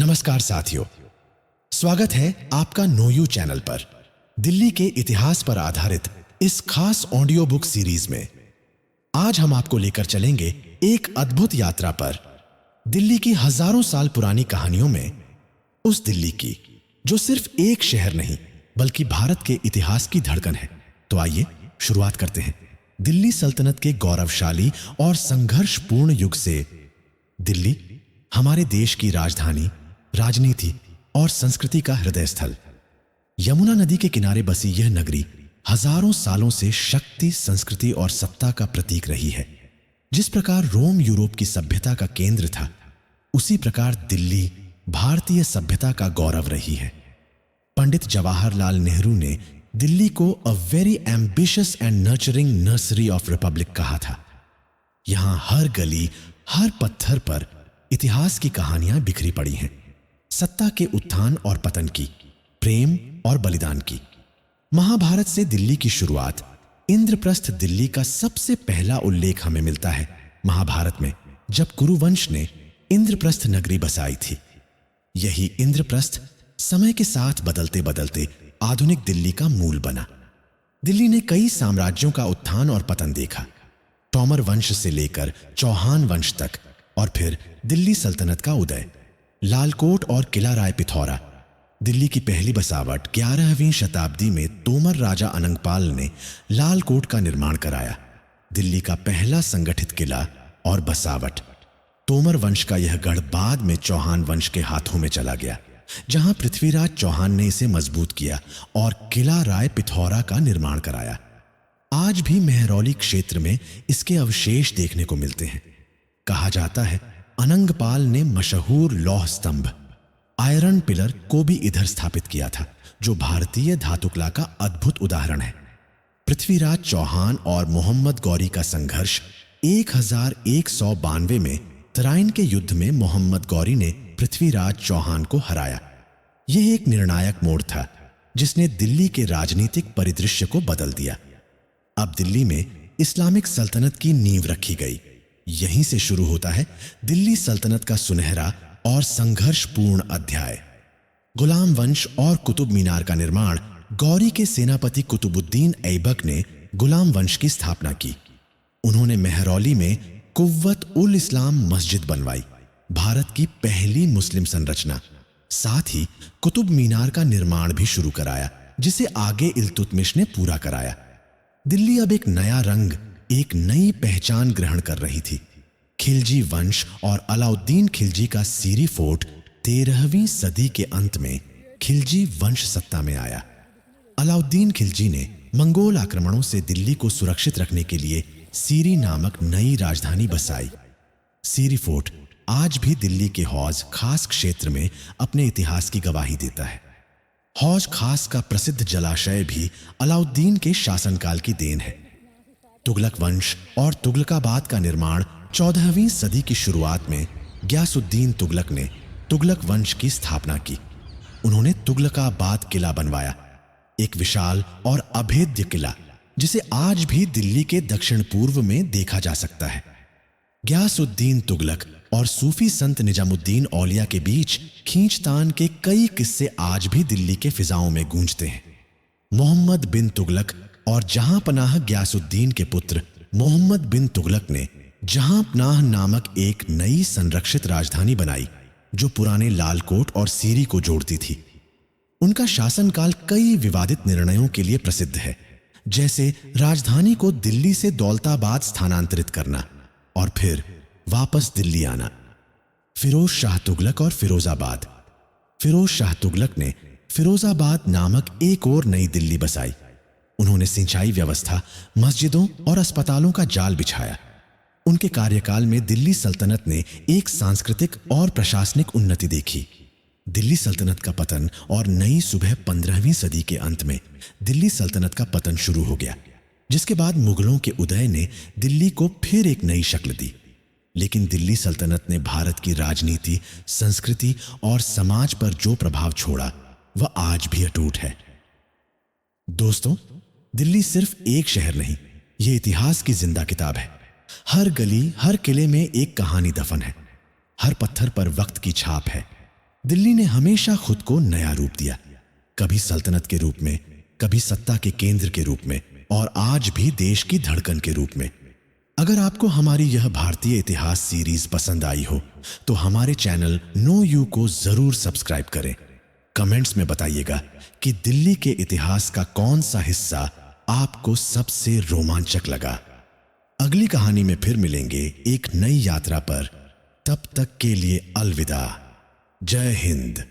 नमस्कार साथियों, स्वागत है आपका नो यू चैनल पर। दिल्ली के इतिहास पर आधारित इस खास ऑडियो बुक सीरीज में आज हम आपको लेकर चलेंगे एक अद्भुत यात्रा पर, दिल्ली की हजारों साल पुरानी कहानियों में उस दिल्ली की जो सिर्फ एक शहर नहीं बल्कि भारत के इतिहास की धड़कन है। तो आइए शुरुआत करते हैं दिल्ली सल्तनत के गौरवशाली और संघर्षपूर्ण युग से। दिल्ली हमारे देश की राजधानी, राजनीति और संस्कृति का हृदय स्थल। यमुना नदी के किनारे बसी यह नगरी हजारों सालों से शक्ति, संस्कृति और सत्ता का प्रतीक रही है। जिस प्रकार रोम यूरोप की सभ्यता का केंद्र था, उसी प्रकार दिल्ली भारतीय सभ्यता का गौरव रही है। पंडित जवाहरलाल नेहरू ने दिल्ली को a very ambitious and nurturing nursery of Republic कहा था। यहां हर गली, हर पत्थर पर इतिहास की कहानियां बिखरी पड़ी हैं, सत्ता के उत्थान और पतन की, प्रेम और बलिदान की। महाभारत से दिल्ली की शुरुआत, इंद्रप्रस्थ दिल्ली का सबसे पहला उल्लेख हमें मिलता है महाभारत में, जब कुरुवंश ने इंद्रप्रस्थ नगरी बसाई थी। यही इंद्रप्रस्थ समय के साथ बदलते बदलते आधुनिक दिल्ली का मूल बना। दिल्ली ने कई साम्राज्यों का उत्थान और पतन देखा, तोमर वंश से लेकर चौहान वंश तक, और फिर दिल्ली सल्तनत का उदय, लालकोट और किला राय पिथौरा। दिल्ली की पहली बसावट 11वीं शताब्दी में तोमर राजा अनंगपाल ने लालकोट का निर्माण कराया। दिल्ली का पहला संगठित किला और बसावट। तोमर वंश का यह गढ़ बाद में चौहान वंश के हाथों में चला गया, जहां पृथ्वीराज चौहान ने इसे मजबूत किया और किला राय पिथौरा का निर्माण कराया। आज भी मेहरौली क्षेत्र में इसके अवशेष देखने को मिलते हैं। कहा जाता है अनंगपाल ने मशहूर लौह स्तंभ, आयरन पिलर को भी इधर स्थापित किया था, जो भारतीय धातुकला का अद्भुत उदाहरण है। पृथ्वीराज चौहान और मोहम्मद गौरी का संघर्ष 1192 में तराइन के युद्ध में मोहम्मद गौरी ने पृथ्वीराज चौहान को हराया। यह एक निर्णायक मोड़ था जिसने दिल्ली के राजनीतिक परिदृश्य को बदल दिया। अब दिल्ली में इस्लामिक सल्तनत की नींव रखी गई। यहीं से शुरू होता है दिल्ली सल्तनत का सुनहरा और संघर्षपूर्ण अध्याय। गुलाम वंश और कुतुब मीनार का निर्माण गौरी के सेनापति कुतुबुद्दीन ऐबक ने गुलाम वंश की स्थापना की। उन्होंने मेहरौली में कुव्वत उल इस्लाम मस्जिद बनवाई, भारत की पहली मुस्लिम संरचना। साथ ही कुतुब मीनार का निर्माण भी शुरू कराया, जिसे आगे इल्तुतमिश ने पूरा कराया। दिल्ली अब एक नया रंग, एक नई पहचान ग्रहण कर रही थी। खिलजी वंश और अलाउद्दीन खिलजी का सीरी फोर्ट 13वीं सदी के अंत में खिलजी वंश सत्ता में आया। अलाउद्दीन खिलजी ने मंगोल आक्रमणों से दिल्ली को सुरक्षित रखने के लिए सीरी नामक नई राजधानी बसाई। सीरी फोर्ट आज भी दिल्ली के हौज खास क्षेत्र में अपने इतिहास की गवाही देता है। हौज खास का प्रसिद्ध जलाशय भी अलाउद्दीन के शासनकाल की देन है। तुगलक वंश और तुगलकाबाद का निर्माण 14वीं सदी की शुरुआत में गयासुद्दीन तुगलक ने तुगलक वंश की स्थापना की। उन्होंने तुगलकाबाद किला बनवाया, एक विशाल और अभेद्य किला जिसे आज भी दिल्ली के दक्षिण पूर्व में देखा जा सकता है। गयासुद्दीन तुगलक और सूफी संत निजामुद्दीन औलिया के बीच खींचतान के कई किस्से आज भी दिल्ली के फिजाओं में गूंजते हैं। मोहम्मद बिन तुगलक और जहांपनाह गयासुद्दीन के पुत्र मोहम्मद बिन तुगलक ने जहांपनाह नामक एक नई संरक्षित राजधानी बनाई, जो पुराने लालकोट और सीरी को जोड़ती थी। उनका शासनकाल कई विवादित निर्णयों के लिए प्रसिद्ध है, जैसे राजधानी को दिल्ली से दौलताबाद स्थानांतरित करना और फिर वापस दिल्ली आना। फिरोज शाह तुगलक और फिरोजाबाद। फिरोज शाह तुगलक ने फिरोजाबाद नामक एक और नई दिल्ली बसाई। उन्होंने सिंचाई व्यवस्था, मस्जिदों और अस्पतालों का जाल बिछाया। उनके कार्यकाल में दिल्ली सल्तनत ने एक सांस्कृतिक और प्रशासनिक उन्नति देखी। दिल्ली सल्तनत का पतन और नई सुबह 15वीं सदी के अंत में दिल्ली सल्तनत का पतन शुरू हो गया, जिसके बाद मुगलों के उदय ने दिल्ली को फिर एक नई शक्ल दी। लेकिन दिल्ली सल्तनत ने भारत की राजनीति, संस्कृति और समाज पर जो प्रभाव छोड़ा, वह आज भी अटूट है। दोस्तों, दिल्ली सिर्फ एक शहर नहीं, यह इतिहास की जिंदा किताब है। हर गली, हर किले में एक कहानी दफन है। हर पत्थर पर वक्त की छाप है। दिल्ली ने हमेशा खुद को नया रूप दिया, कभी सल्तनत के रूप में, कभी सत्ता के केंद्र के रूप में और आज भी देश की धड़कन के रूप में। अगर आपको हमारी यह भारतीय इतिहास सीरीज पसंद आई हो तो हमारे चैनल नो यू को जरूर सब्सक्राइब करें। कमेंट्स में बताइएगा कि दिल्ली के इतिहास का कौन सा हिस्सा आपको सबसे रोमांचक लगा। अगली कहानी में फिर मिलेंगे एक नई यात्रा पर। तब तक के लिए अलविदा। जय हिंद।